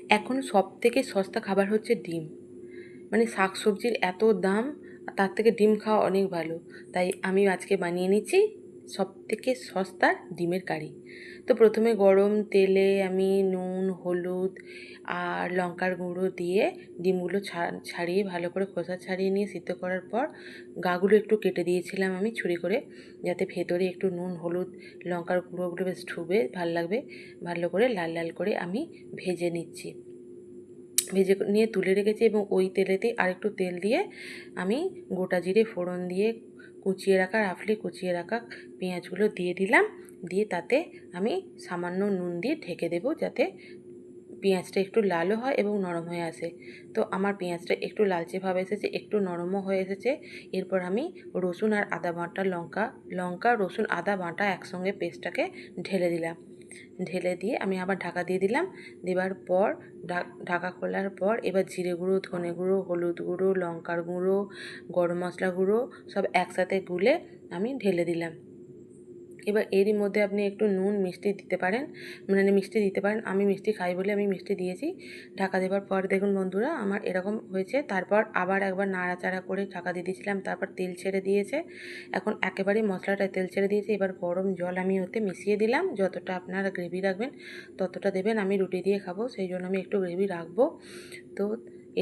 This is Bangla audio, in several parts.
এখন সবথেকে সস্তা খাবার হচ্ছে ডিম। মানে শাকসবজির এত দাম, তার থেকে ডিম খাওয়া অনেক ভালো। তাই আমি আজকে বানিয়ে নিচ্ছি সবথেকে সস্তা ডিমের কারি। তো প্রথমে গরম তেলে আমি নুন, হলুদ আর লঙ্কার গুঁড়ো দিয়ে ডিমগুলো ছাড়িয়ে ভালো করে খোসা ছাড়িয়ে নিয়ে সিদ্ধ করার পর গাগুলো একটু কেটে দিয়েছিলাম আমি ছুরি করে, যাতে ভেতরে একটু নুন, হলুদ, লঙ্কার গুঁড়োগুলো বেশ ঢুকবে, ভালো লাগবে। ভালো করে লাল লাল করে আমি ভেজে নিচ্ছি। ভেজে নিয়ে তুলে রেখেছি এবং ওই তেলেতেই আরেকটু তেল দিয়ে আমি গোটা জিরে ফোড়ন দিয়ে কুচিয়ে রাখা, রাফলি কুচিয়ে রাখা পেঁয়াজগুলো দিয়ে দিলাম। দিয়ে তাতে আমি সামান্য নুন দিয়ে ঢেকে দেবো, যাতে পেঁয়াজটা একটু লালও হয় এবং নরম হয়ে আসে। তো আমার পেঁয়াজটা একটু লালচে ভাব এসেছে, একটু নরমও হয়ে এসেছে। এরপর আমি রসুন আর আদা বাটা, লঙ্কা রসুন আদা বাটা একসঙ্গে পেস্টটাকে ঢেলে দিলাম। ঢেলে দিয়ে আমি আবার ঢাকা দিয়ে দিলাম। দেওয়ার পর ঢাকা খোলার পর এবার জিরে গুঁড়ো, ধনে গুঁড়ো, হলুদ গুঁড়ো, লঙ্কার গুঁড়ো, গরম মশলা গুঁড়ো সব একসাথে গুলে আমি ঢেলে দিলাম। এবার এরই মধ্যে আপনি একটু নুন, মিষ্টি দিতে পারেন, মানে মিষ্টি দিতে পারেন। আমি মিষ্টি খাই বলে আমি মিষ্টি দিয়েছি। ঢাকা দেওয়ার পর দেখুন বন্ধুরা, আমার এরকম হয়েছে। তারপর আবার একবার নাড়াচাড়া করে ঢাকা দিয়ে দিয়েছিলাম, তারপর তেল ছেড়ে দিয়েছে। এখন একেবারেই মশলাটায় তেল ছেড়ে দিয়েছে। এবার গরম জল আমি ওতে মিশিয়ে দিলাম। যতটা আপনারা গ্রেভি রাখবেন ততটা দেবেন। আমি রুটি দিয়ে খাবো, সেই জন্য আমি একটু গ্রেভি রাখবো। তো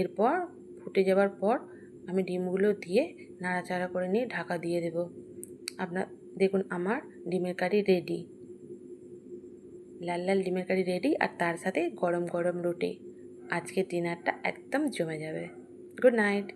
এরপর ফুটে যাওয়ার পর আমি ডিমগুলো দিয়ে নাড়াচাড়া করে নিয়ে ঢাকা দিয়ে দেবো। আপনার দেখুন আমার ডিমের কারি রেডি। লাল লাল ডিমের কারি রেডি, আর তার সাথে গরম গরম রুটি। আজকের ডিনারটা একদম জমে যাবে। Good night.